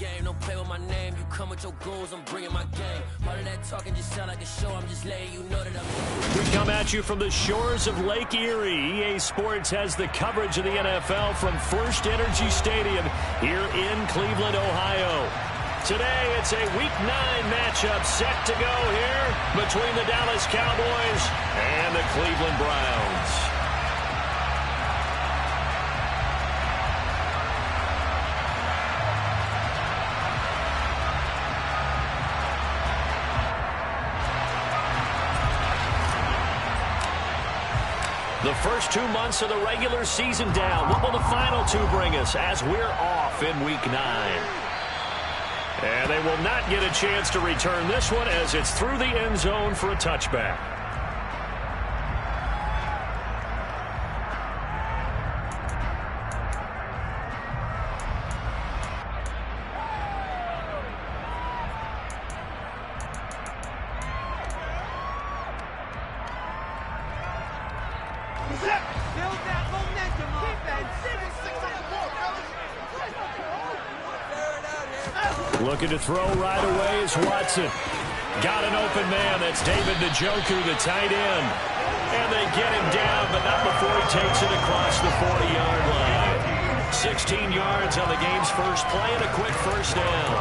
game. Don't play with my name. You come with your goons, I'm bringing my game. All of that talking just sound like a show. I'm just letting you know that I'm... We come at you from the shores of Lake Erie. EA Sports has the coverage of the NFL from First Energy Stadium here in Cleveland, Ohio. Today, it's a Week 9 matchup set to go here between the Dallas Cowboys and the Cleveland Browns. The first 2 months of the regular season down. What will the final two bring us as we're off in Week 9? And they will not get a chance to return this one as it's through the end zone for a touchback. Looking to throw right away is Watson. Got an open man. That's David Njoku, the tight end. And they get him down, but not before he takes it across the 40-yard line. 16 yards on the game's first play and a quick first down.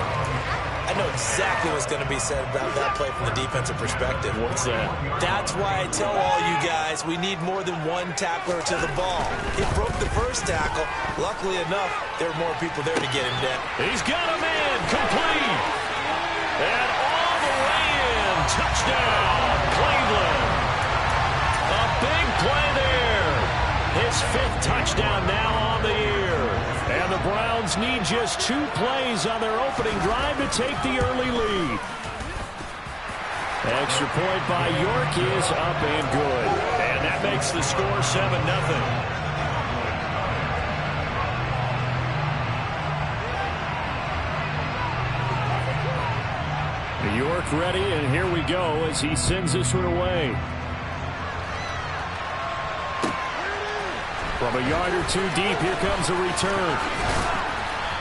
I know exactly what's going to be said about that play from the defensive perspective. What's that? That's why I tell all you guys we need more than one tackler to the ball. He broke the first tackle. Luckily enough, there were more people there to get him down. He's got a man complete. And all the way in. Touchdown, Cleveland. A big play there. His 5th touchdown now on the year. And the Browns need just 2 plays on their opening drive to take the early lead. Extra point by York is up and good. And that makes the score 7-0. York ready, and here we go as he sends this one away. From a yard or 2 deep, here comes a return.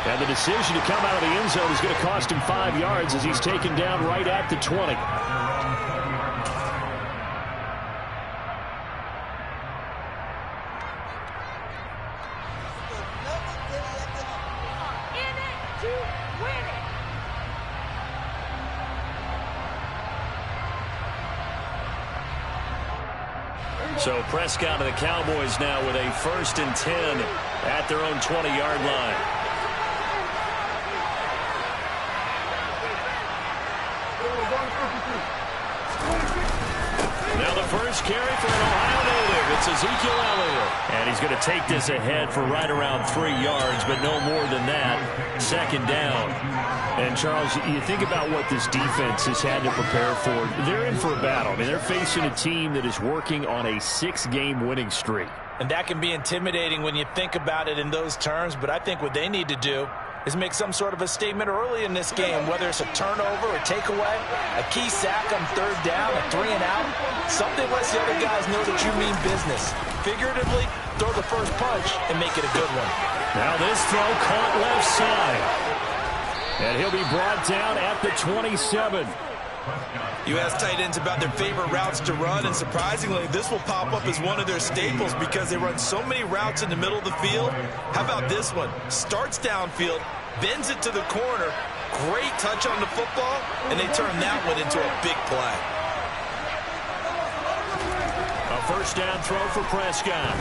And the decision to come out of the end zone is going to cost him 5 yards as he's taken down right at the 20. So Prescott and the Cowboys now with a 1st and 10 at their own 20-yard line. Now the first carry for an Ohio native. It's Ezekiel Elliott. And he's going to take this ahead for right around 3 yards, but no more than that. 2nd down. And, Charles, you think about what this defense has had to prepare for. They're in for a battle. I mean, they're facing a team that is working on a 6-game winning streak. And that can be intimidating when you think about it in those terms, but I think what they need to do is make some sort of a statement early in this game, whether it's a turnover, a takeaway, a key sack on 3rd down, a 3-and-out, something lets the other guys know that you mean business. Figuratively, throw the first punch and make it a good one. Now this throw caught left side. And he'll be brought down at the 27. You ask tight ends about their favorite routes to run, and surprisingly, this will pop up as one of their staples because they run so many routes in the middle of the field. How about this one? Starts downfield, bends it to the corner, great touch on the football, and they turn that one into a big play. A 1st down throw for Prescott.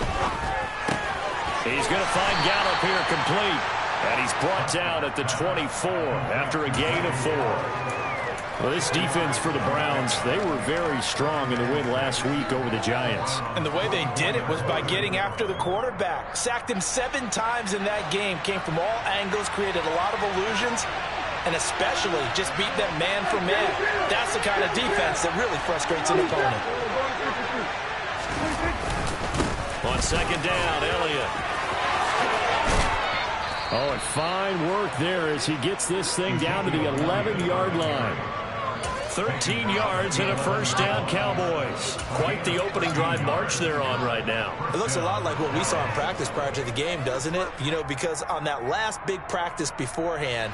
He's going to find Gallup here complete. And he's brought down at the 24 after a gain of 4. Well, this defense for the Browns, they were very strong in the win last week over the Giants. And the way they did it was by getting after the quarterback. Sacked him 7 times in that game. Came from all angles, created a lot of illusions, and especially just beat them man for man. That's the kind of defense that really frustrates an opponent. On 2nd down, Elliott. Oh, and fine work there as he gets this thing down to the 11-yard line. 13 yards and a 1st down, Cowboys. Quite the opening drive march they're on right now. It looks a lot like what we saw in practice prior to the game, doesn't it? You know, because on that last big practice beforehand,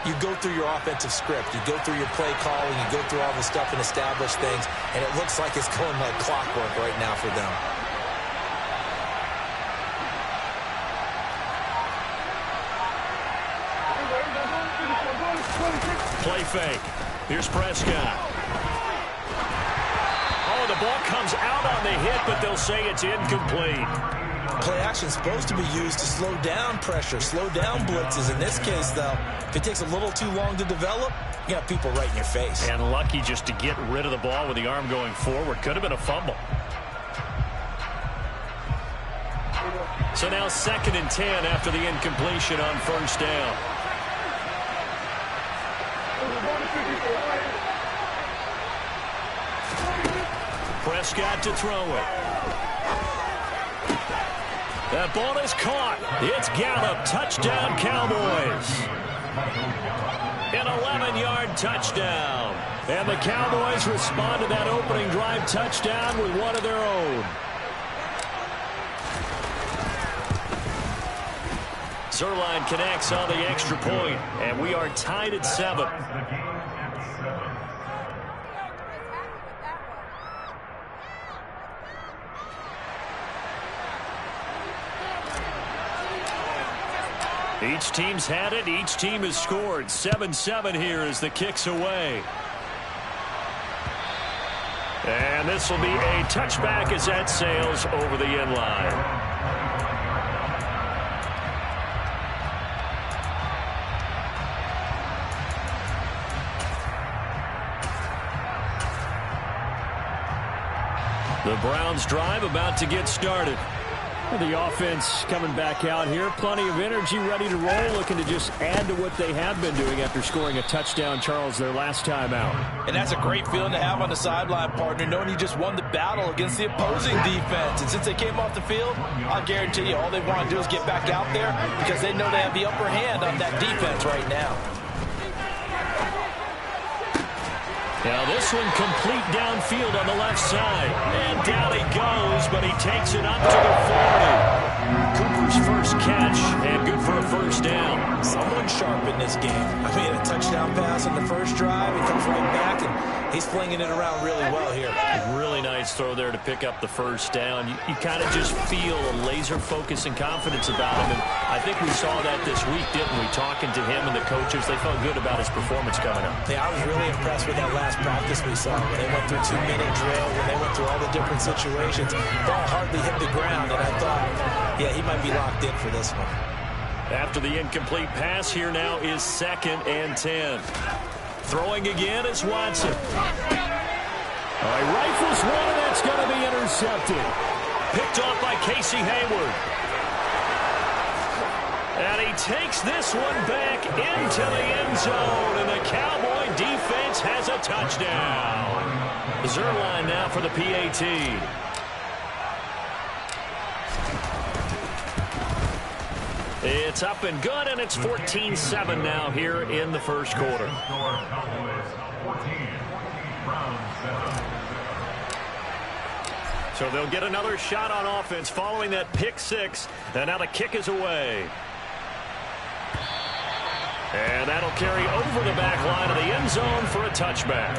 you go through your offensive script. You go through your play calling. You go through all the stuff and establish things. And it looks like it's going like clockwork right now for them. Play fake. Here's Prescott. Oh, the ball comes out on the hit, but they'll say it's incomplete. Play action is supposed to be used to slow down pressure, slow down blitzes. In this case, though, if it takes a little too long to develop, you got people right in your face. And lucky just to get rid of the ball with the arm going forward. Could have been a fumble. So now 2nd and 10 after the incompletion on first down. Prescott to throw it. That ball is caught. It's Gallup. Touchdown, Cowboys. An 11-yard touchdown. And the Cowboys respond to that opening drive touchdown with one of their own. Zerline connects on the extra point, and we are tied at 7. Each team's had it. Each team has scored. 7-7 here as the kick's away. And this will be a touchback as that sails over the end line. The Browns drive about to get started. The offense coming back out here. Plenty of energy, ready to roll, looking to just add to what they have been doing after scoring a touchdown, Charles, their last time out. And that's a great feeling to have on the sideline, partner, knowing you just won the battle against the opposing defense. And since they came off the field, I'll guarantee you all they want to do is get back out there because they know they have the upper hand on that defense right now. Now this one complete downfield on the left side. And down he goes, but he takes it up to the 40. Cooper's first catch, and good for a first down. Someone sharp in this game. I mean, a touchdown pass on the first drive. He comes right back, and he's flinging it around really well here. Really nice throw there to pick up the first down. You kind of just feel a laser focus and confidence about him. And I think we saw that this week, didn't we? Talking to him and the coaches, they felt good about his performance coming up. Yeah, I was really impressed with that last practice we saw when they went through 2-minute drill, when they went through all the different situations. Ball hardly hit the ground, and I thought, yeah, he might be locked in for this one. After the incomplete pass, here now is 2nd and 10. Throwing again is Watson. All right, rifles one, and that's going to be intercepted. Picked off by Casey Hayward. And he takes this one back into the end zone, and the Cowboy defense has a touchdown. Zerline now for the PAT. It's up and good, and it's 14-7 now here in the first quarter. So they'll get another shot on offense following that pick six, and now the kick is away. And that'll carry over the back line of the end zone for a touchback.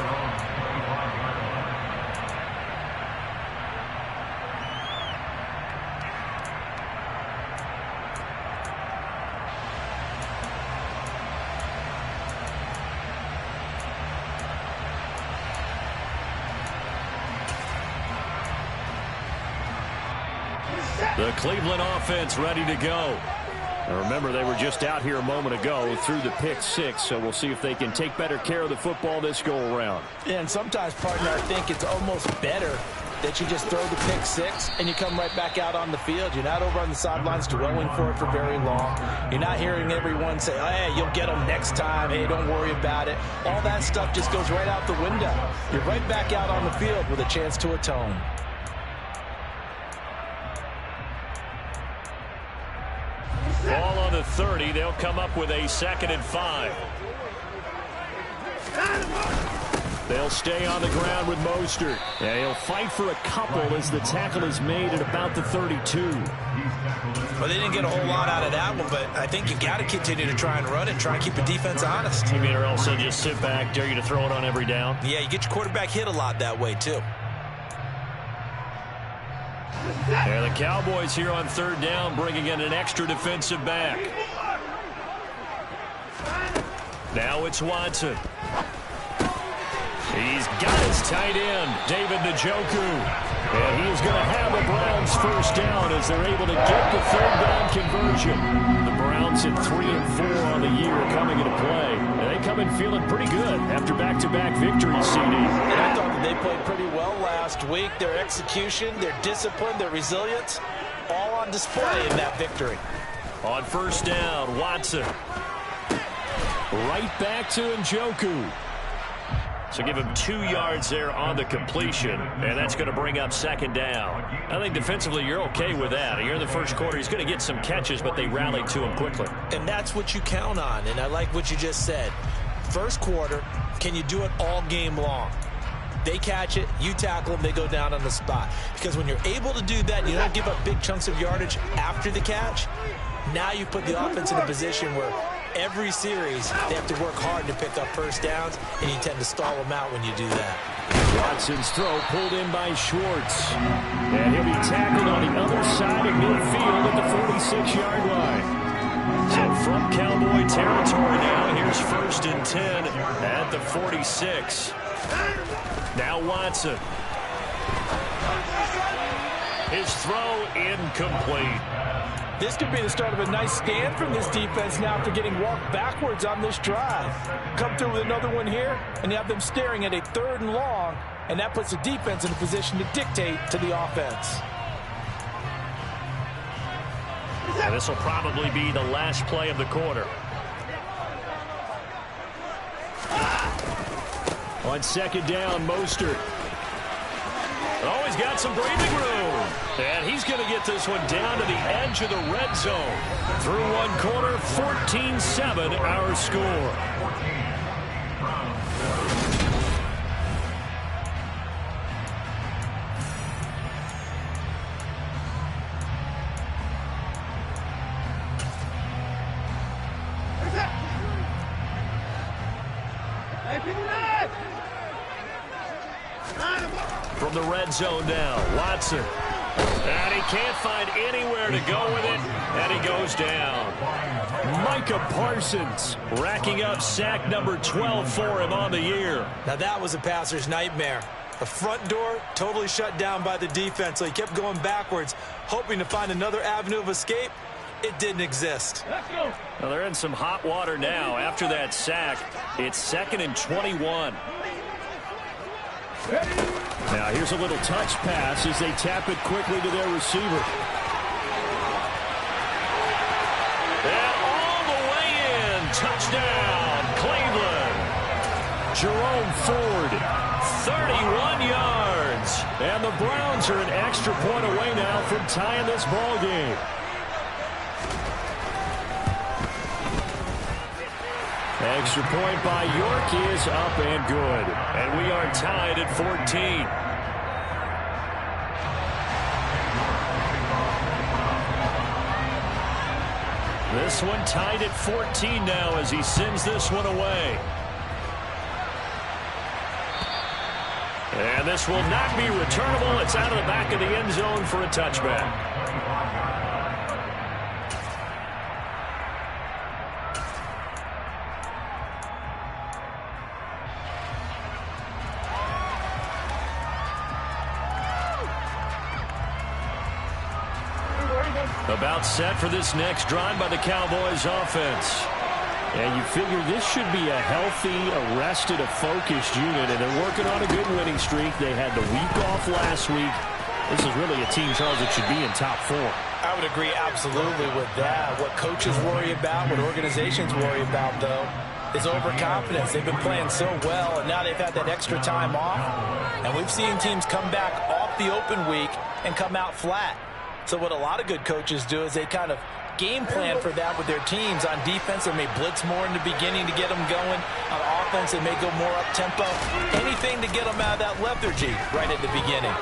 The Cleveland offense ready to go. Now remember, they were just out here a moment ago through the pick six, so we'll see if they can take better care of the football this go-around. Yeah, and sometimes, partner, I think it's almost better that you just throw the pick six and you come right back out on the field. You're not over on the sidelines dwelling for it for very long. You're not hearing everyone say, oh, hey, you'll get them next time. Hey, don't worry about it. All that stuff just goes right out the window. You're right back out on the field with a chance to atone. Ball on the 30. They'll come up with a 2nd and 5. They'll stay on the ground with Mostert. And he'll fight for a couple as the tackle is made at about the 32. Well, they didn't get a whole lot out of that one, but I think you got to continue to try and run it, try and keep the defense honest. You mean, or else they'll just sit back, dare you to throw it on every down? Yeah, you get your quarterback hit a lot that way, too. And the Cowboys here on third down, bringing in an extra defensive back. Now it's Watson. He's got his tight end, David Njoku. And he is going to have the Browns first down as they're able to get the third down conversion. The Browns at 3-4 on the year coming into play. And they come in feeling pretty good after back-to-back victories, CD. And I thought that they played pretty well last week. Their execution, their discipline, their resilience, all on display in that victory. On first down, Watson. Right back to Njoku. So give him 2 yards there on the completion, and that's going to bring up second down. I think defensively you're okay with that. Here in the first quarter, he's going to get some catches, but they rallied to him quickly. And that's what you count on, and I like what you just said. First quarter, can you do it all game long? They catch it, you tackle them, they go down on the spot. Because when you're able to do that, you don't give up big chunks of yardage after the catch. Now you put the offense in a position where every series they have to work hard to pick up first downs, and you tend to stall them out when you do that. Watson's throw pulled in by Schwartz. And he'll be tackled on the other side of midfield at the 46-yard line. So from Cowboy territory now, here's 1st and 10 at the 46. Now Watson. His throw incomplete. This could be the start of a nice stand from this defense now after getting walked backwards on this drive. Come through with another one here, and you have them staring at a 3rd and long, and that puts the defense in a position to dictate to the offense. And this will probably be the last play of the quarter. On second down, Mostert. Oh, he's got some breathing room. And he's going to get this one down to the edge of the red zone. Through one quarter, 14-7 our score. From the red zone now, Watson. And he can't find anywhere to go with it, and he goes down. Micah Parsons racking up sack number 12 for him on the year. Now that was a passer's nightmare. The front door totally shut down by the defense, so he kept going backwards, hoping to find another avenue of escape. It didn't exist. Well, they're in some hot water now after that sack. It's 2nd and 21. Now here's a little touch pass as they tap it quickly to their receiver. And all the way in. Touchdown, Cleveland. Jerome Ford, 31 yards. And the Browns are an extra point away now from tying this ball game. Extra point by York is up and good. And we are tied at 14. This one tied at 14 now as he sends this one away. And this will not be returnable. It's out of the back of the end zone for a touchback. About set for this next drive by the Cowboys offense. And you figure this should be a healthy, arrested, a focused unit, and they're working on a good winning streak. They had the week off last week. This is really a team, Charles, that should be in top 4. I would agree absolutely with that. What coaches worry about, what organizations worry about, though, is overconfidence. They've been playing so well, and now they've had that extra time off. And we've seen teams come back off the open week and come out flat. So what a lot of good coaches do is they kind of game plan for that with their teams. On defense, they may blitz more in the beginning to get them going. On offense, they may go more up-tempo. Anything to get them out of that lethargy right at the beginning.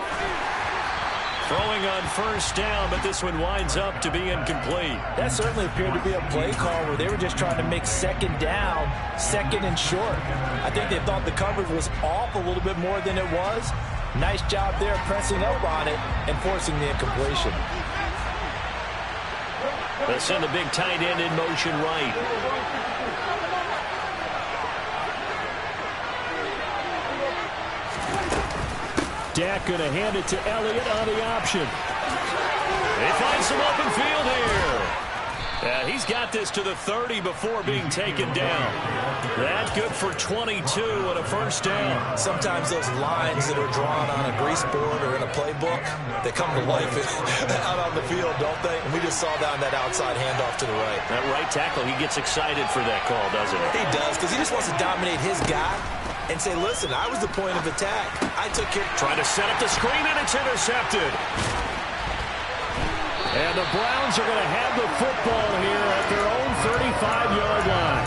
Throwing on first down, but this one winds up to be incomplete. That certainly appeared to be a play call where they were just trying to make second down, second and short. I think they thought the coverage was off a little bit more than it was. Nice job there pressing up on it and forcing the incompletion. They'll send the big tight end in motion right. Dak going to hand it to Elliott on the option. They find some open field here. He's got this to the 30 before being taken down. That good for 22 and a first down. Sometimes those lines that are drawn on a grease board or in a playbook, they come to life out on the field, don't they? And we just saw down that outside handoff to the right. That right tackle, he gets excited for that call, doesn't he? He does, because he just wants to dominate his guy and say, listen, I was the point of attack. I took care. Trying to set up the screen, and it's intercepted. And the Browns are going to have the football here at their own 35-yard line.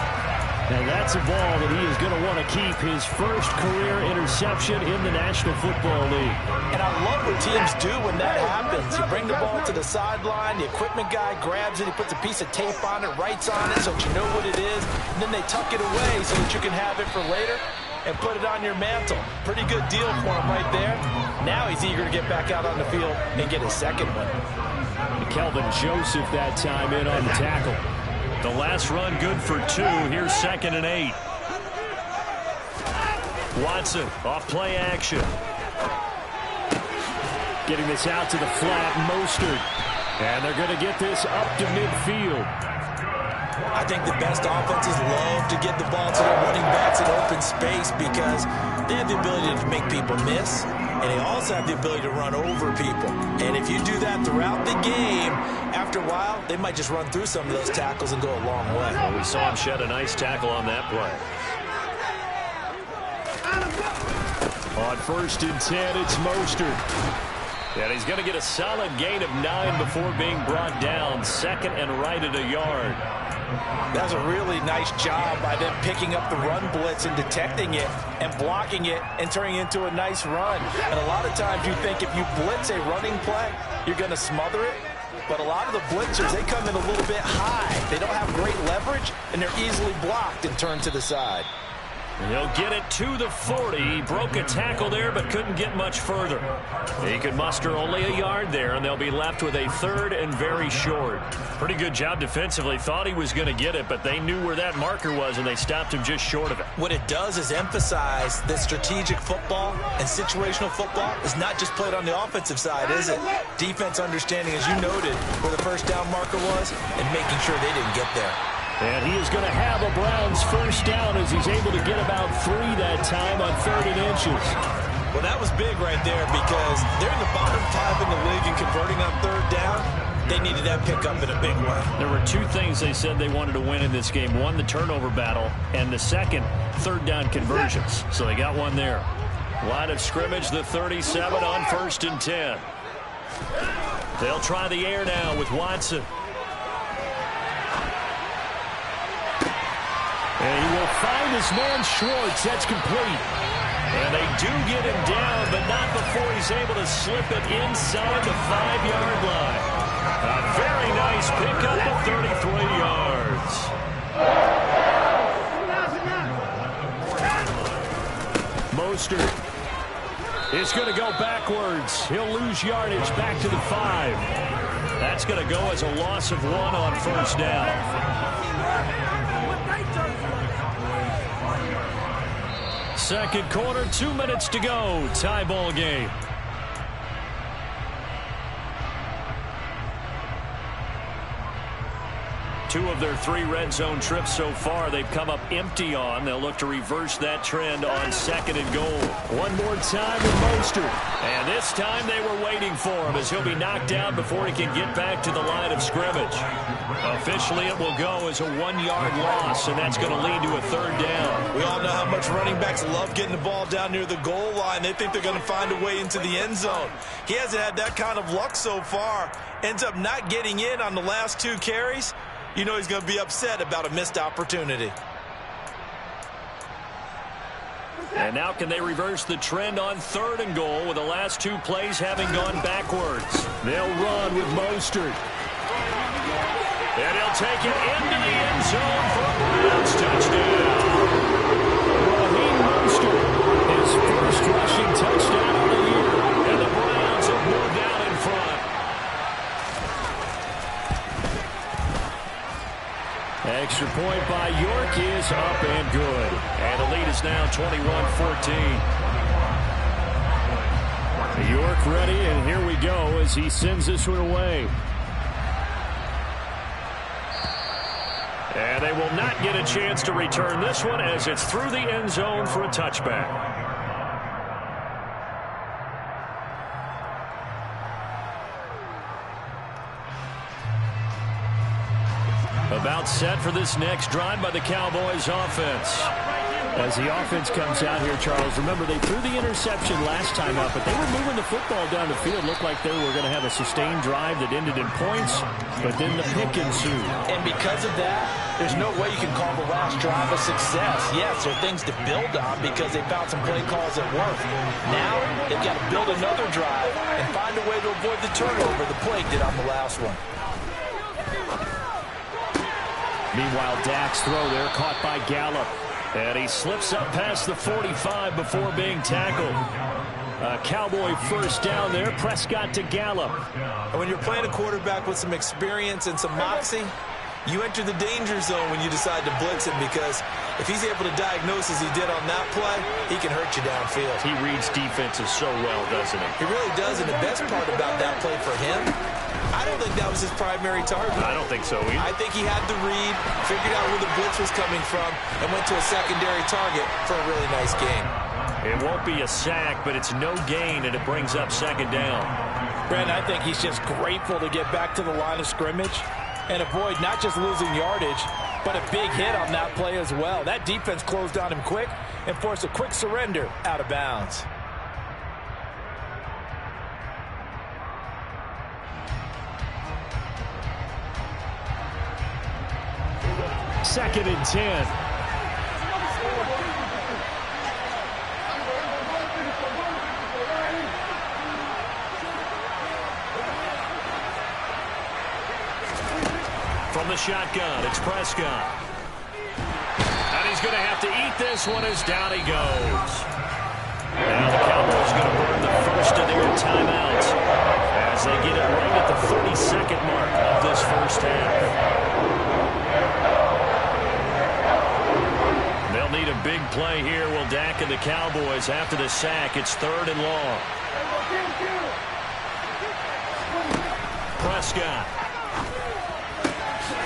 And that's a ball that he is going to want to keep, his first career interception in the National Football League. And I love what teams do when that happens. You bring the ball to the sideline, the equipment guy grabs it, he puts a piece of tape on it, writes on it so that you know what it is, and then they tuck it away so that you can have it for later and put it on your mantle. Pretty good deal for him right there. Now he's eager to get back out on the field and get his second one. Kelvin Joseph that time in on the tackle. The last run good for 2. Here's 2nd and 8. Watson off play action. Getting this out to the flat, Mostert. And they're going to get this up to midfield. I think the best offenses love to get the ball to their running backs in open space because they have the ability to make people miss, and they also have the ability to run over people. And if you do that throughout the game, after a while, they might just run through some of those tackles and go a long way. Well, we saw him shed a nice tackle on that play. On 1st and 10, it's Mostert. And he's going to get a solid gain of 9 before being brought down. 2nd and right at a yard. That's a really nice job by them picking up the run blitz and detecting it and blocking it and turning it into a nice run. And a lot of times you think if you blitz a running play, you're going to smother it. But a lot of the blitzers, they come in a little bit high. They don't have great leverage, and they're easily blocked and turned to the side. And he'll get it to the 40. He broke a tackle there, but couldn't get much further. He could muster only a yard there, and they'll be left with a 3rd and very short. Pretty good job defensively. Thought he was going to get it, but they knew where that marker was, and they stopped him just short of it. What it does is emphasize that strategic football and situational football is not just played on the offensive side, is it? Defense understanding, as you noted, where the first down marker was and making sure they didn't get there. And he is going to have a Browns first down as he's able to get about 3 that time on 3rd and inches. Well, that was big right there because they're in the bottom 5 in the league and converting on 3rd down. They needed that pickup in a big way. There were 2 things they said they wanted to win in this game. One, the turnover battle, and the second, 3rd down conversions. So they got one there. Line of scrimmage, the 37 on 1st and 10. They'll try the air now with Watson. And he will find his man Schwartz. That's complete. And they do get him down, but not before he's able to slip it inside the 5-yard line. A very nice pickup of 33 yards. Mostert is going to go backwards. He'll lose yardage back to the 5. That's going to go as a loss of 1 on 1st down. Second quarter, 2 minutes to go. Tie ball game. 2 of their 3 red zone trips so far, they've come up empty on. They'll look to reverse that trend on 2nd and goal. One more time with Mostert. And this time they were waiting for him as he'll be knocked down before he can get back to the line of scrimmage. Officially, it will go as a 1-yard loss, and that's going to lead to a 3rd down. We all know how much running backs love getting the ball down near the goal line. They think they're going to find a way into the end zone. He hasn't had that kind of luck so far. Ends up not getting in on the last 2 carries. You know he's going to be upset about a missed opportunity. And now can they reverse the trend on 3rd and goal with the last 2 plays having gone backwards? They'll run with Mostert. And he'll take it into the end zone for a Browns touchdown. Raheem Mostert, his first rushing touchdown of the year. And the Browns have moved out in front. Extra point by York is up and good. And the lead is now 21-14. York ready, and here we go as he sends this one away. And they will not get a chance to return this one as it's through the end zone for a touchback. About set for this next drive by the Cowboys offense. As the offense comes out here, Charles, remember they threw the interception last time up, but they were moving the football down the field. Looked like they were going to have a sustained drive that ended in points, but then the pick ensued. And because of that, there's no way you can call the last drive a success. Yes, there are things to build on because they found some play calls that work. Now they've got to build another drive and find a way to avoid the turnover the play did on the last one. Meanwhile, Dak's throw there caught by Gallup. And he slips up past the 45 before being tackled. A Cowboy first down there. Prescott to Gallup. And when you're playing a quarterback with some experience and some moxie, you enter the danger zone when you decide to blitz him, because if he's able to diagnose as he did on that play, he can hurt you downfield. He reads defenses so well, doesn't he? He really does, and the best part about that play for him, I don't think that was his primary target. I don't think so either. I think he had the read, figured out where the blitz was coming from, and went to a secondary target for a really nice gain. It won't be a sack, but it's no gain, and it brings up 2nd down. Brandon, I think he's just grateful to get back to the line of scrimmage and avoid not just losing yardage, but a big hit on that play as well. That defense closed on him quick and forced a quick surrender out of bounds. Second and 10. From the shotgun, it's Prescott. And he's going to have to eat this one as down he goes. Now the Cowboys going to burn the first of their timeouts as they get it right at the 32nd mark of this first half. They'll need a big play here, will Dak and the Cowboys after the sack. It's 3rd and long. Prescott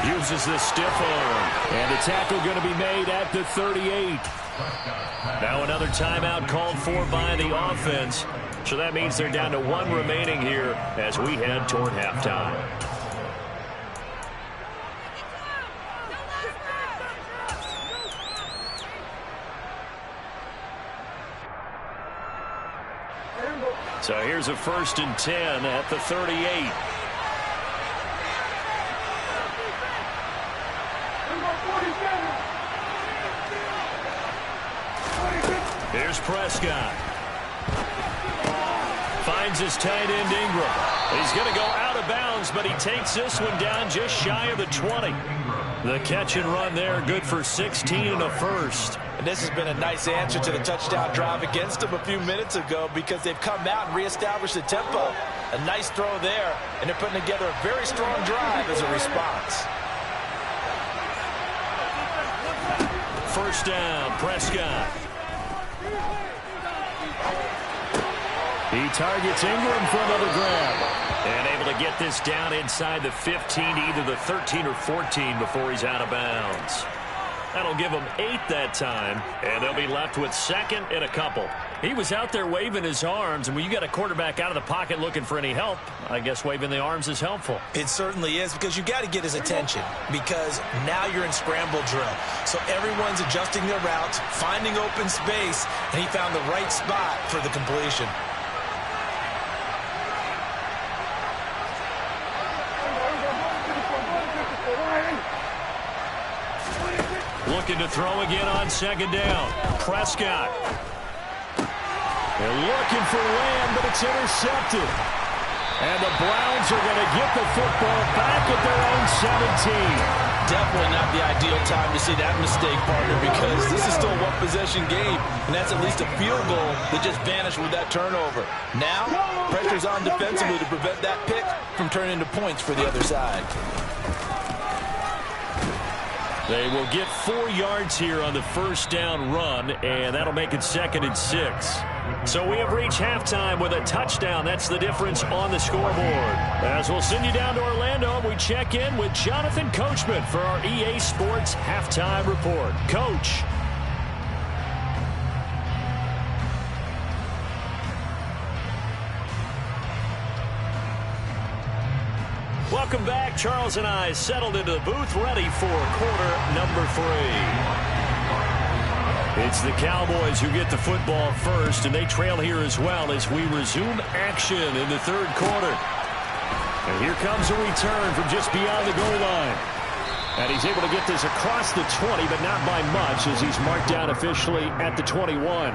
uses the stiff arm. And the tackle going to be made at the 38. Now another timeout called for by the offense. So that means they're down to 1 remaining here as we head toward halftime. So here's a 1st and 10 at the 38. Here's Prescott. Finds his tight end Ingram. He's going to go out of bounds, but he takes this one down just shy of the 20. The catch and run there, good for 16 and a first. And this has been a nice answer to the touchdown drive against them a few minutes ago, because they've come out and reestablished the tempo. A nice throw there, and they're putting together a very strong drive as a response. First down, Prescott. He targets Ingram for another grab. And able to get this down inside the 15, either the 13 or 14 before he's out of bounds. That'll give them 8 that time, and they'll be left with second and a couple. He was out there waving his arms, and when you got a quarterback out of the pocket looking for any help, I guess waving the arms is helpful. It certainly is, because you got to get his attention, because now you're in scramble drill. So everyone's adjusting their routes, finding open space, and he found the right spot for the completion. Looking to throw again on second down. Prescott. They're looking for Lamb, but it's intercepted. And the Browns are going to get the football back at their own 17. Definitely not the ideal time to see that mistake, partner, because this is still a one-possession game, and that's at least a field goal that just vanished with that turnover. Now, pressure's on defensively to prevent that pick from turning into points for the other side. They will get 4 yards here on the first down run, and that'll make it 2nd and 6. So we have reached halftime with a touchdown. That's the difference on the scoreboard. As we'll send you down to Orlando, we check in with Jonathan Coachman for our EA Sports Halftime Report. Coach. Welcome back. Charles and I settled into the booth, ready for quarter number 3. It's the Cowboys who get the football first, and they trail here as well as we resume action in the third quarter. And here comes a return from just beyond the goal line. And he's able to get this across the 20, but not by much, as he's marked down officially at the 21.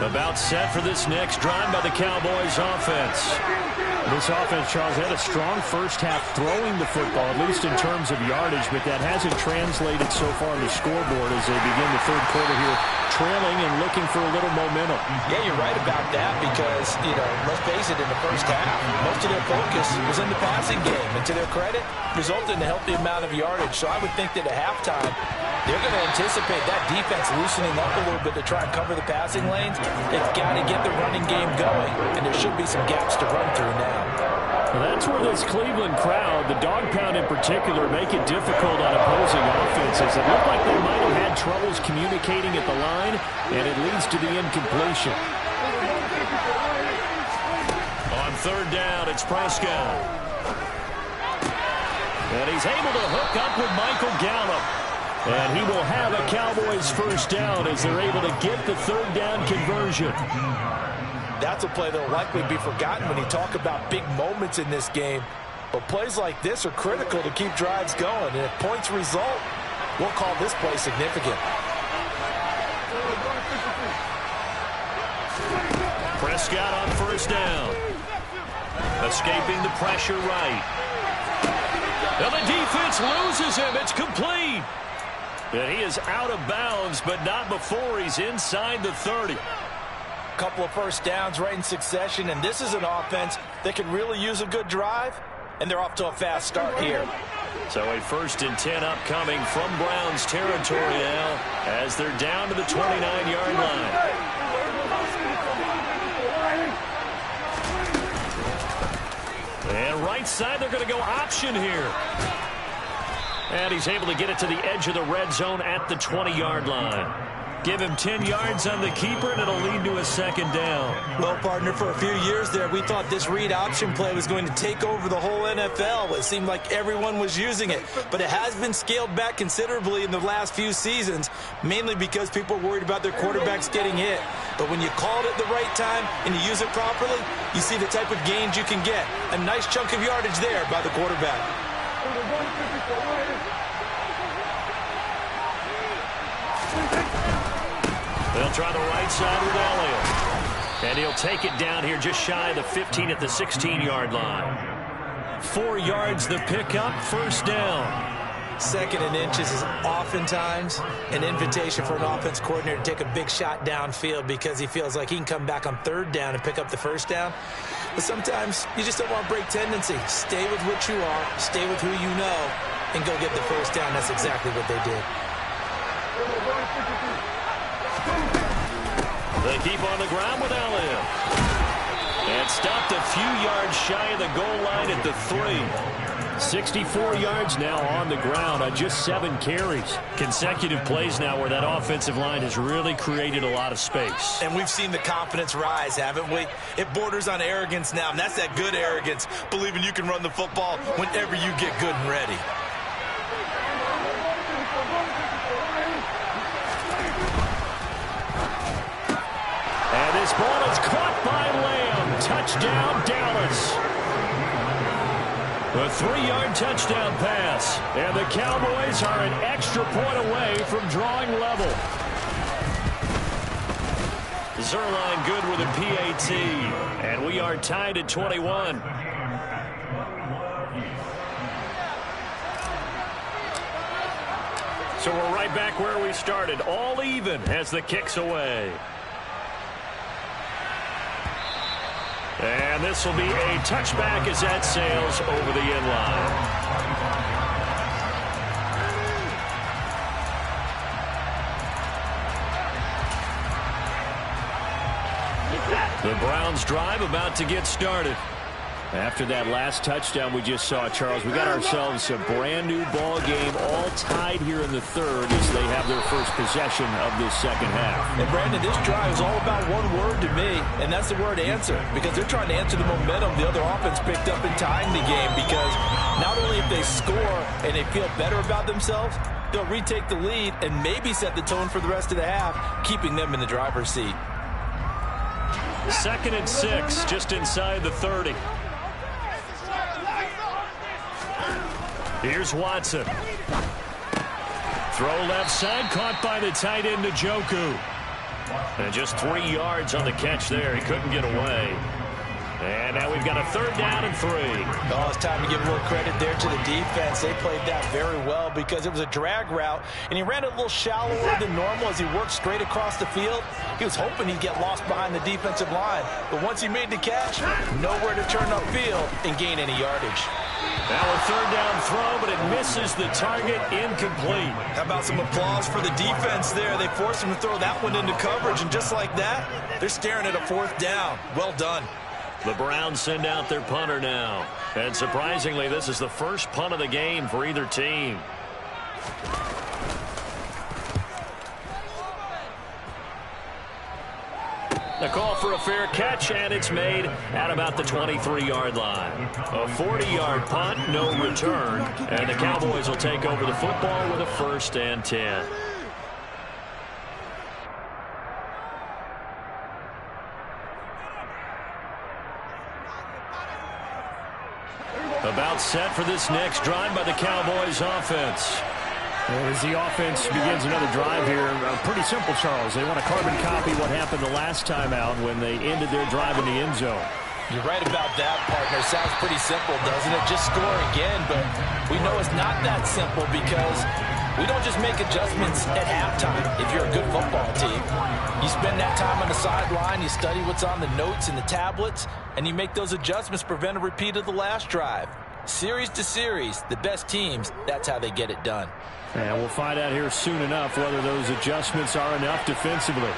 About set for this next drive by the Cowboys offense. This offense, Charles, had a strong first half throwing the football, at least in terms of yardage, but that hasn't translated so far on the scoreboard as they begin the third quarter here, trailing and looking for a little momentum. Yeah, you're right about that because, let's face it, in the first half, most of their focus was in the passing game. And to their credit, resulted in a healthy amount of yardage. So I would think that at halftime, they're going to anticipate that defense loosening up a little bit to try and cover the passing lanes. It's got to get the running game going, and there should be some gaps to run through now. Well, that's where this Cleveland crowd, the dog pound in particular, make it difficult on opposing offenses. It looked like they might have had troubles communicating at the line, and it leads to the incompletion. On third down, it's Prescott. And he's able to hook up with Michael Gallup. And he will have a Cowboys first down as they're able to get the third down conversion. That's a play that will likely be forgotten when you talk about big moments in this game. But plays like this are critical to keep drives going. And if points result, we'll call this play significant. Prescott on first down. Escaping the pressure right. And the defense loses him. It's complete. And he is out of bounds, but not before he's inside the 30. Couple of first downs right in succession, and this is an offense that can really use a good drive, and they're off to a fast start here. So a 1st and 10 upcoming from Browns territory now as they're down to the 29-yard line. And right side, they're going to go option here. And he's able to get it to the edge of the red zone at the 20-yard line. Give him 10 yards on the keeper, and it'll lead to a second down. Well, partner, for a few years there, we thought this read option play was going to take over the whole NFL. It seemed like everyone was using it. But it has been scaled back considerably in the last few seasons, mainly because people are worried about their quarterbacks getting hit. But when you call it at the right time and you use it properly, you see the type of gains you can get. A nice chunk of yardage there by the quarterback. They'll try the right side with Elliott. And he'll take it down here just shy of the 15 at the 16-yard line. 4 yards the pickup, first down. Second and inches is oftentimes an invitation for an offense coordinator to take a big shot downfield because he feels like he can come back on third down and pick up the first down. But sometimes you just don't want to break tendency. Stay with what you are, stay with who you know, and go get the first down. That's exactly what they did. They keep on the ground with Allen. And stopped a few yards shy of the goal line at the 3. 64 yards now on the ground on just 7 carries. Consecutive plays now where that offensive line has really created a lot of space. And we've seen the confidence rise, haven't we? It borders on arrogance now, and that's that good arrogance, believing you can run the football whenever you get good and ready. And this ball is caught by Lamb. Touchdown, Dallas. A 3-yard touchdown pass. And the Cowboys are an extra point away from drawing level. Zerline good with a PAT. And we are tied at 21. So we're right back where we started. All even as the kick's away. And this will be a touchback as that sails over the end line. The Browns drive about to get started. After that last touchdown we just saw, Charles, we got ourselves a brand new ball game, all tied here in the third as they have their first possession of this second half. And Brandon, this drive is all about one word to me, and that's the word answer, because they're trying to answer the momentum the other offense picked up in tying the game, because not only if they score and they feel better about themselves, they'll retake the lead and maybe set the tone for the rest of the half, keeping them in the driver's seat. 2nd and 6, just inside the 30. Here's Watson. Throw left side, caught by the tight end Njoku. And just 3 yards on the catch there. He couldn't get away. And now we've got a 3rd down and 3. Oh, it's time to give more credit there to the defense. They played that very well because it was a drag route, and he ran it a little shallower than normal as he worked straight across the field. He was hoping he'd get lost behind the defensive line, but once he made the catch, nowhere to turn upfield and gain any yardage. Now a 3rd down throw, but it misses the target, incomplete. How about some applause for the defense there? They forced him to throw that one into coverage, and just like that, they're staring at a 4th down. Well done. The Browns send out their punter now. And surprisingly, this is the first punt of the game for either team. The call for a fair catch, and it's made at about the 23-yard line. A 40-yard punt, no return, and the Cowboys will take over the football with a 1st and 10. About set for this next drive by the Cowboys offense. As the offense begins another drive here, pretty simple, Charles. They want to carbon copy what happened the last time out when they ended their drive in the end zone. You're right about that, partner. Sounds pretty simple, doesn't it? Just score again, but we know it's not that simple because we don't just make adjustments at halftime if you're a good football team. You spend that time on the sideline, you study what's on the notes and the tablets, and you make those adjustments to prevent a repeat of the last drive. Series to series, the best teams, that's how they get it done. And we'll find out here soon enough whether those adjustments are enough defensively.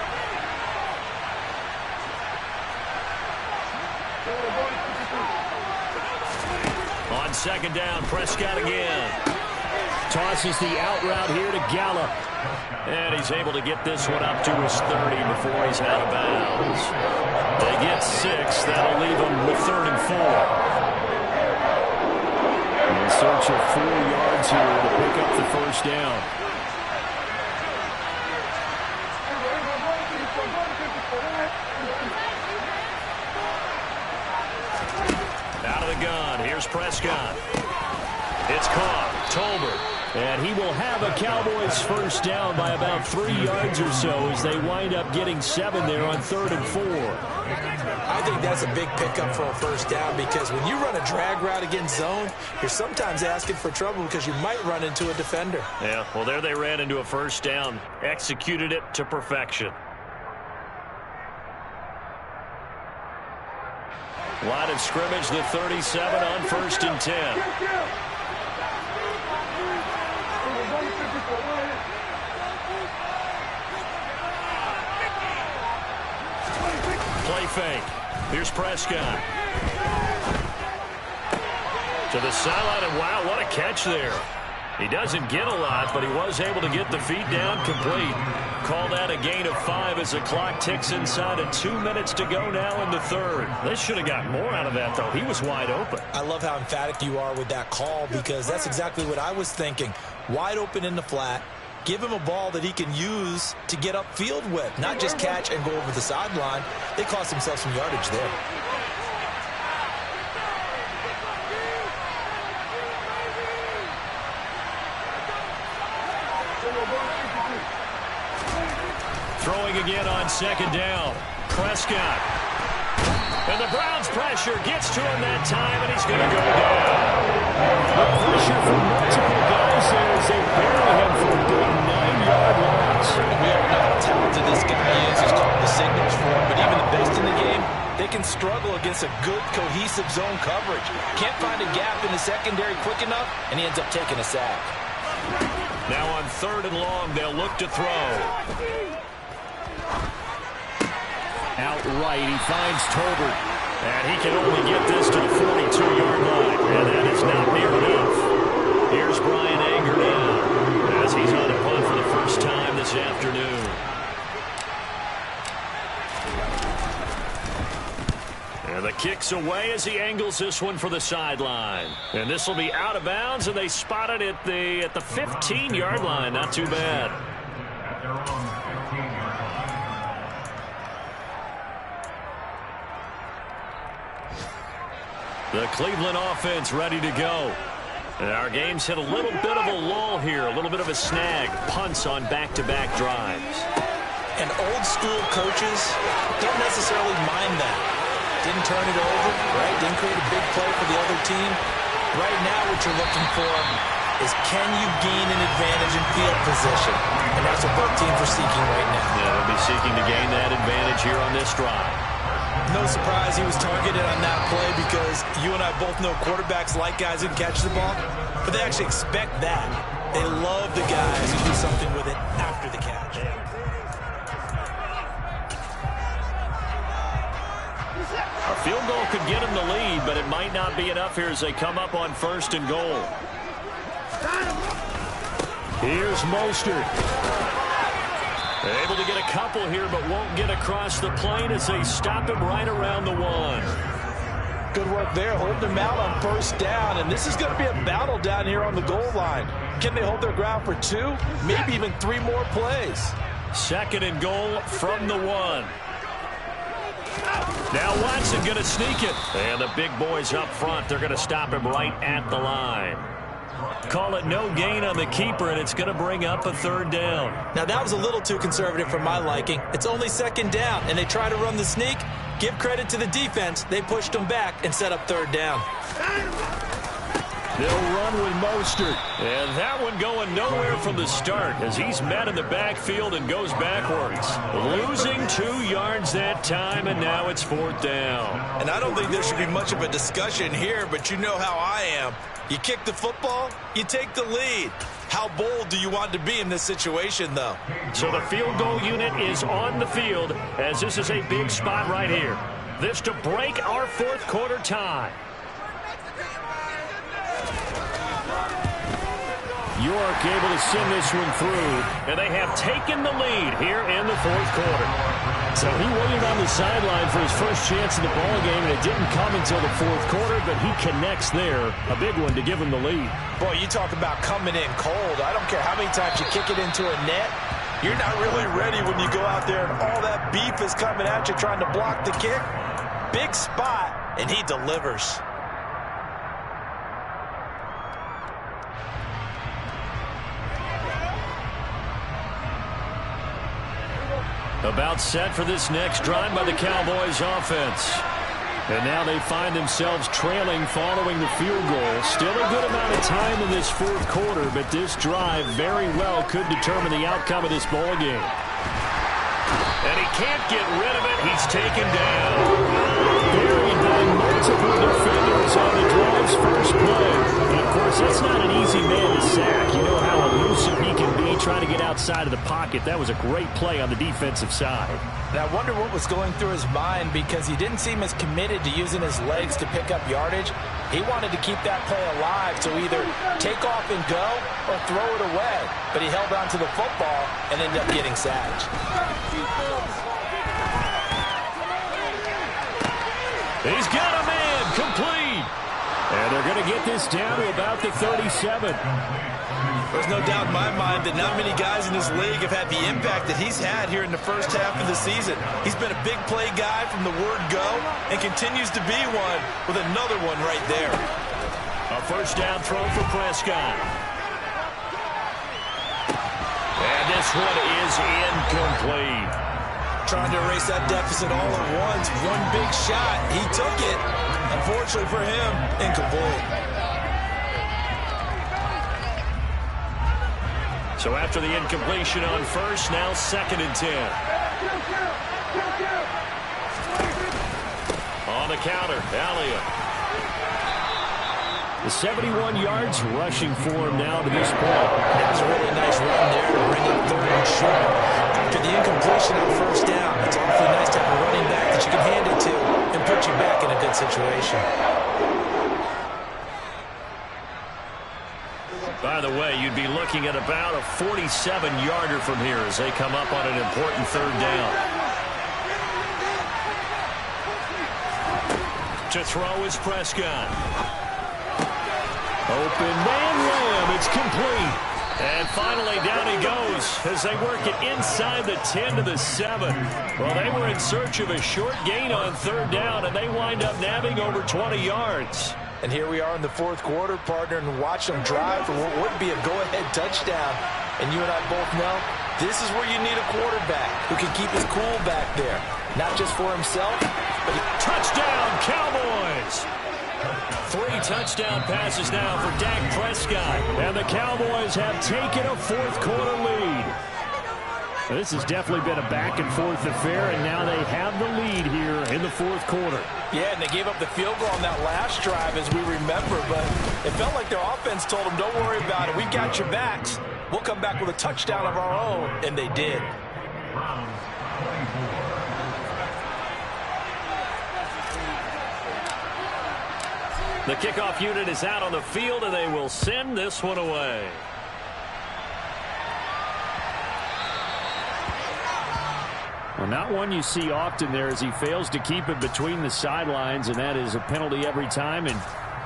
On 2nd down, Prescott again. Tosses the out route here to Gallup. And he's able to get this one up to his 30 before he's out of bounds. They get 6. That'll leave him with 3rd and 4. In search of 4 yards here to pick up the 1st down. Out of the gun. Here's Prescott. It's caught. Tolbert And he will have a Cowboys first down by about 3 yards or so as they wind up getting 7 there on 3rd and 4. I think that's a big pickup for a first down because when you run a drag route against zone, you're sometimes asking for trouble because you might run into a defender. Yeah, well, there they ran into a first down. Executed it to perfection. Line of scrimmage, the 37 on 1st and 10. Play fake. Here's Prescott. To the sideline, and wow, what a catch there. He doesn't get a lot, but he was able to get the feet down complete. Call that a gain of 5 as the clock ticks inside of 2 minutes to go now in the 3rd. They should have got more out of that, though. He was wide open. I love how emphatic you are with that call because that's exactly what I was thinking. Wide open in the flat. Give him a ball that he can use to get upfield with, not just catch and go over the sideline. They cost themselves some yardage there. Throwing again on 2nd down. Prescott. And the Browns' pressure gets to him that time, and he's going to go down. The pressure from multiple guys there as they bury him for a big 9-yard loss. We all know how talented this guy is. He's called the signals for him, but even the best in the game, they can struggle against a good, cohesive zone coverage. Can't find a gap in the secondary quick enough, and he ends up taking a sack. Now on 3rd and long, they'll look to throw. Outright, he finds Tolbert. And he can only get this to the 42-yard line. And that is not near enough. Here's Brian Anger now as he's on a punt for the first time this afternoon. And the kick's away as he angles this one for the sideline. And this will be out of bounds, and they spot it at the 15-yard line. Not too bad. The Cleveland offense ready to go. And our game's hit a little bit of a lull here, a little bit of a snag. Punts on back-to-back drives. And old-school coaches don't necessarily mind that. Didn't turn it over, right? Didn't create a big play for the other team. Right now what you're looking for is can you gain an advantage in field position? And that's what both teams are seeking right now. Yeah, they'll be seeking to gain that advantage here on this drive. No surprise he was targeted on that play because you and I both know quarterbacks like guys who can catch the ball, but they actually expect that. They love the guys who do something with it after the catch. A field goal could get him the lead, but it might not be enough here as they come up on 1st and goal. Here's Mostert. Able to get a couple here, but won't get across the plane as they stop him right around the 1. Good work there, holding him out on 1st down, and this is going to be a battle down here on the goal line. Can they hold their ground for 2, maybe even 3 more plays? 2nd and goal from the 1. Now Watson going to sneak it. And the big boys up front, they're going to stop him right at the line. Call it no gain on the keeper, and it's going to bring up a 3rd down. Now, that was a little too conservative for my liking. It's only 2nd down, and they try to run the sneak. Give credit to the defense. They pushed them back and set up 3rd down. They'll run with Mostert. And that one going nowhere from the start as he's met in the backfield and goes backwards. Losing 2 yards that time, and now it's 4th down. And I don't think there should be much of a discussion here, but you know how I am. You kick the football, you take the lead. How bold do you want to be in this situation, though? So the field goal unit is on the field as this is a big spot right here. This to break our 4th quarter tie. York able to send this one through. And they have taken the lead here in the 4th quarter. So he waited on the sideline for his first chance in the ball game, and it didn't come until the 4th quarter, but he connects there. A big one to give him the lead. Boy, you talk about coming in cold. I don't care how many times you kick it into a net. You're not really ready when you go out there and all that beef is coming at you trying to block the kick. Big spot, and he delivers. About set for this next drive by the Cowboys offense. And now they find themselves trailing following the field goal. Still a good amount of time in this fourth quarter, but this drive very well could determine the outcome of this ball game. And he can't get rid of it. He's taken down. Buried by multiple defenders on the drive's first play. And, of course, that's not an easy man to sack. You know how elusive he can be trying to get outside of the pocket. That was a great play on the defensive side. And I wonder what was going through his mind, because he didn't seem as committed to using his legs to pick up yardage. He wanted to keep that play alive, so either take off and go or throw it away. But he held on to the football and ended up getting sacked. He's got a man complete. And they're going to get this down to about the 37. There's no doubt in my mind that not many guys in this league have had the impact that he's had here in the first half of the season. He's been a big play guy from the word go and continues to be one with another one right there. A first down throw for Prescott. And this one is incomplete. Trying to erase that deficit all at once. One big shot. He took it. Unfortunately for him, incomplete. So after the incompletion on first, now 2nd and 10. On the counter, Elliott. The 71 yards rushing for him now to this point. That was a really nice run there to bring up 3rd and short. After the incompletion on first down, it's awfully nice to have a running back that you can hand it to and put you back in a good situation. By the way, you'd be looking at about a 47-yarder from here as they come up on an important 3rd down. To throw is Prescott. Open man ram. It's complete. And finally down he goes as they work it inside the 10 to the 7. Well, they were in search of a short gain on 3rd down, and they wind up nabbing over 20 yards. And here we are in the 4th quarter, partner, and watch them drive for what would be a go-ahead touchdown. And you and I both know this is where you need a quarterback who can keep his cool back there. Not just for himself, but touchdown, Cowboys! 3 touchdown passes now for Dak Prescott. And the Cowboys have taken a 4th quarter lead. This has definitely been a back-and-forth affair, and now they have the lead here in the 4th quarter. Yeah, and they gave up the field goal on that last drive, as we remember, but it felt like their offense told them, don't worry about it. We got your backs. We'll come back with a touchdown of our own, and they did. The kickoff unit is out on the field, and they will send this one away. Well, not one you see often there as he fails to keep it between the sidelines, and that is a penalty every time, and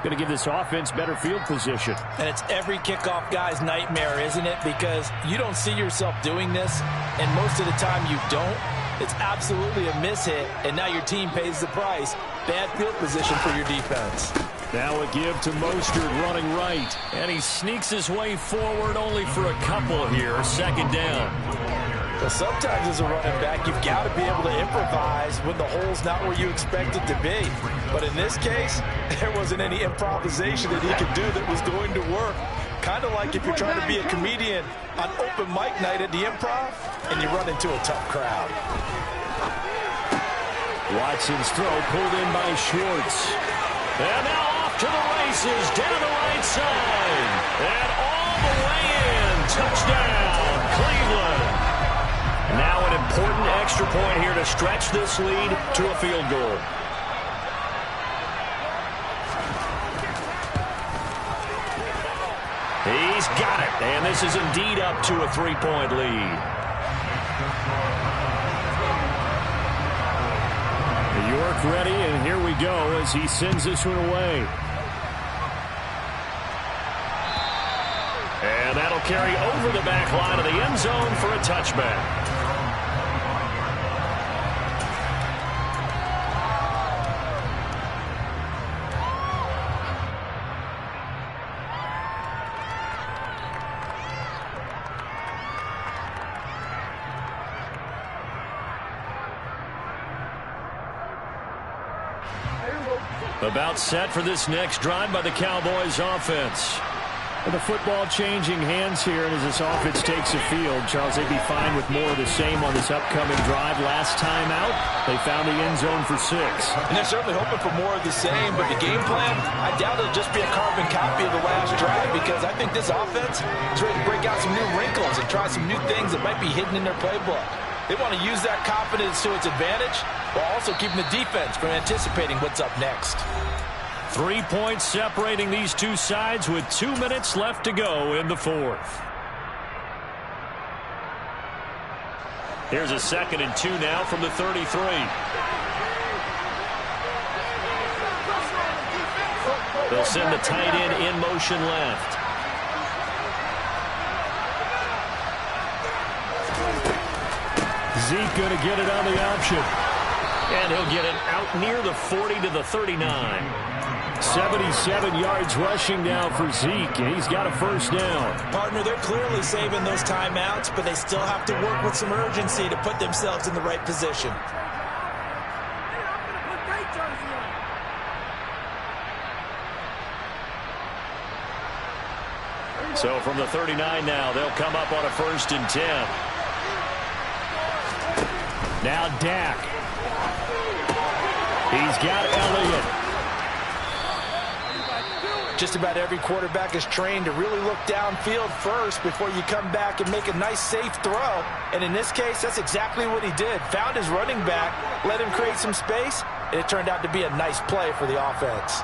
going to give this offense better field position. And it's every kickoff guy's nightmare, isn't it? Because you don't see yourself doing this, and most of the time you don't. It's absolutely a mishit, and now your team pays the price. Bad field position for your defense. Now a give to Mostert running right, and he sneaks his way forward only for a couple here. 2nd down. Well, sometimes as a running back, you've got to be able to improvise when the hole's not where you expect it to be. But in this case, there wasn't any improvisation that he could do that was going to work. Kind of like if you're trying to be a comedian on open mic night at the Improv and you run into a tough crowd. Watson's throw pulled in by Schwartz. And now off to the races down the right side. And all the way in. Touchdown, Cleveland. Now an important extra point here to stretch this lead to a field goal. He's got it, and this is indeed up to a 3-point lead. York ready, and here we go as he sends this one away. And that'll carry over the back line of the end zone for a touchback. About set for this next drive by the Cowboys offense. And the football changing hands here, and as this offense takes the field, Charles, they'd be fine with more of the same on this upcoming drive. Last time out, they found the end zone for 6. And they're certainly hoping for more of the same, but the game plan, I doubt it'll just be a carbon copy of the last drive, because I think this offense is ready to break out some new wrinkles and try some new things that might be hidden in their playbook. They want to use that confidence to its advantage while also keeping the defense from anticipating what's up next. 3 points separating these two sides with 2 minutes left to go in the 4th. Here's a 2nd and 2 now from the 33. They'll send the tight end in motion left. Zeke going to get it on the option. And he'll get it out near the 40 to the 39. 77 yards rushing now for Zeke, and he's got a first down. Partner, they're clearly saving those timeouts, but they still have to work with some urgency to put themselves in the right position. So from the 39 now, they'll come up on a 1st and 10. Now Dak. He's got Elliott. Just about every quarterback is trained to really look downfield first before you come back and make a nice, safe throw. And in this case, that's exactly what he did. Found his running back, let him create some space, and it turned out to be a nice play for the offense.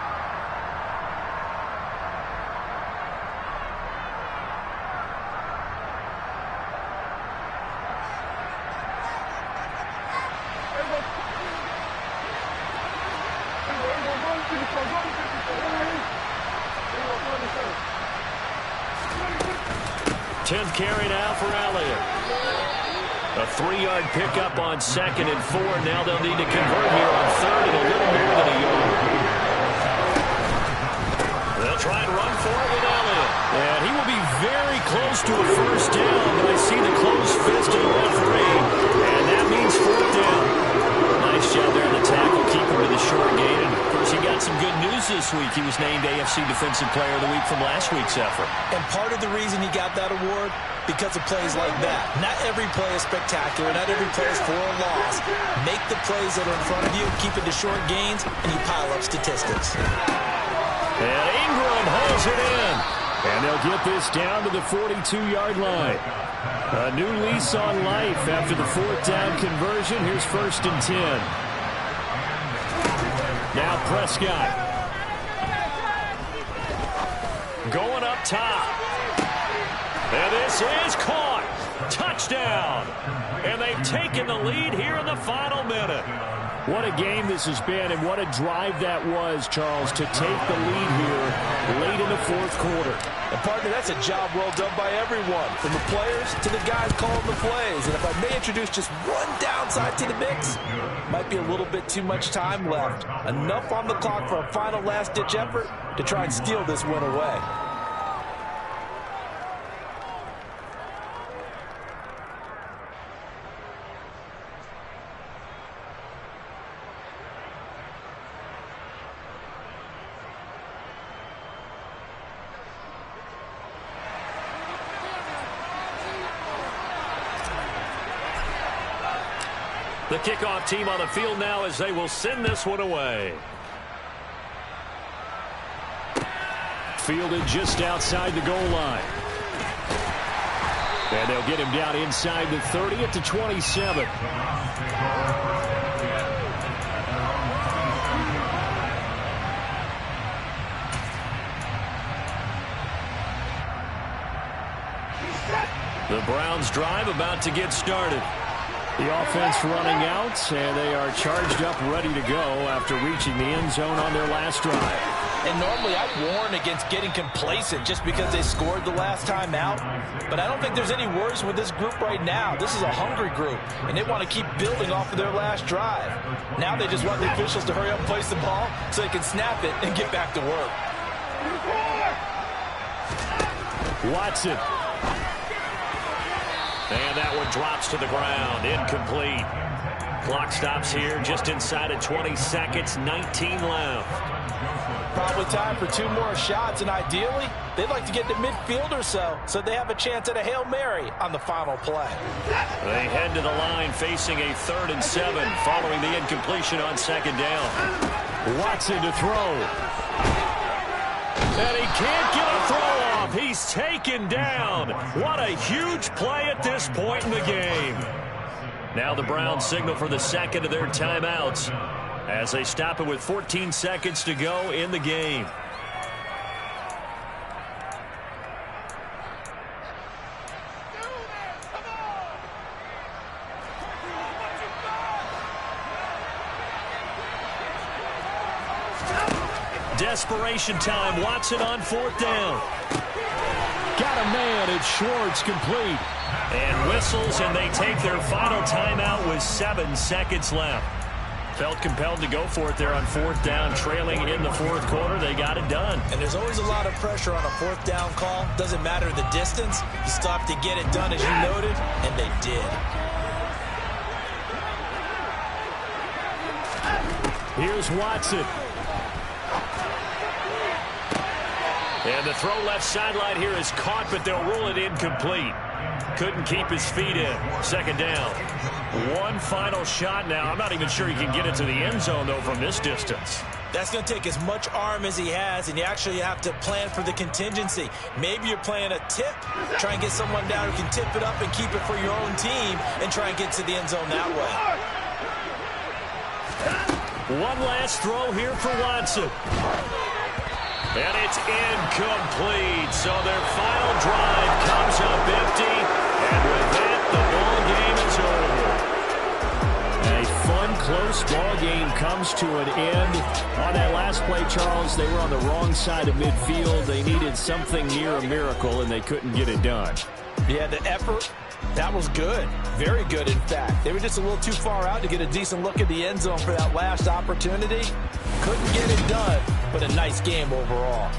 Tenth carry now for Elliott. A 3-yard pickup on 2nd and 4. Now they'll need to convert here on 3rd and a little more than a yard. They'll try and run for it with Elliott. And he will be very close to a first down, but I see the closed fist of the referee, and that means 4th down. Nice job there on the tackle, keeping to the short gain. And of course, he got some good news this week. He was named AFC Defensive Player of the Week from last week's effort. And part of the reason he got that award, because of plays like that. Not every play is spectacular. Not every play is for a loss. Make the plays that are in front of you, keep it to short gains, and you pile up statistics. And Ingram hauls it in. And they'll get this down to the 42-yard line. A new lease on life after the 4th down conversion. Here's 1st and 10. Now Prescott. Going up top. And this is caught. Touchdown. And they've taken the lead here in the final minute. What a game this has been, and what a drive that was, Charles, to take the lead here late in the 4th quarter. And, partner, that's a job well done by everyone, from the players to the guys calling the plays. And if I may introduce just one downside to the mix, might be a little bit too much time left. Enough on the clock for a final last-ditch effort to try and steal this win away. The kickoff team on the field now as they will send this one away. Fielded just outside the goal line. And they'll get him down inside the 30 at the 27. The Browns drive about to get started. The offense running out, and they are charged up, ready to go after reaching the end zone on their last drive. And normally I'd warn against getting complacent just because they scored the last time out. But I don't think there's any worries with this group right now. This is a hungry group, and they want to keep building off of their last drive. Now they just want the officials to hurry up and place the ball so they can snap it and get back to work. Watson. And that one drops to the ground. Incomplete. Clock stops here just inside of 20 seconds, 19 left. Probably time for 2 more shots, and ideally, they'd like to get to midfield or so they have a chance at a Hail Mary on the final play. They head to the line facing a 3rd and 7 following the incompletion on 2nd down. Watson to throw. And he can't get a throw off. He's taken down. What a huge play at this point in the game. Now the Browns signal for the 2nd of their timeouts as they stop it with 14 seconds to go in the game. Desperation time. Watson on 4th down. Got a man. It's Schwartz, complete. And whistles, and they take their final timeout with 7 seconds left. Felt compelled to go for it there on 4th down, trailing in the 4th quarter. They got it done. And there's always a lot of pressure on a 4th down call. Doesn't matter the distance. You still have to get it done, as you noted, and they did. Here's Watson. And the throw left sideline here is caught, but they'll rule it incomplete. Couldn't keep his feet in. 2nd down. One final shot now. I'm not even sure he can get into the end zone, though, from this distance. That's going to take as much arm as he has, and you actually have to plan for the contingency. Maybe you're playing a tip. Try and get someone down who can tip it up and keep it for your own team and try and get to the end zone that way. One last throw here for Watson. And it's incomplete. So their final drive comes up empty. And with that, the ball game is over. A fun, close ball game comes to an end. On that last play, Charles, they were on the wrong side of midfield. They needed something near a miracle, and they couldn't get it done. Yeah, the effort, that was good. Very good, in fact. They were just a little too far out to get a decent look at the end zone for that last opportunity. Couldn't get it done, but a nice game overall.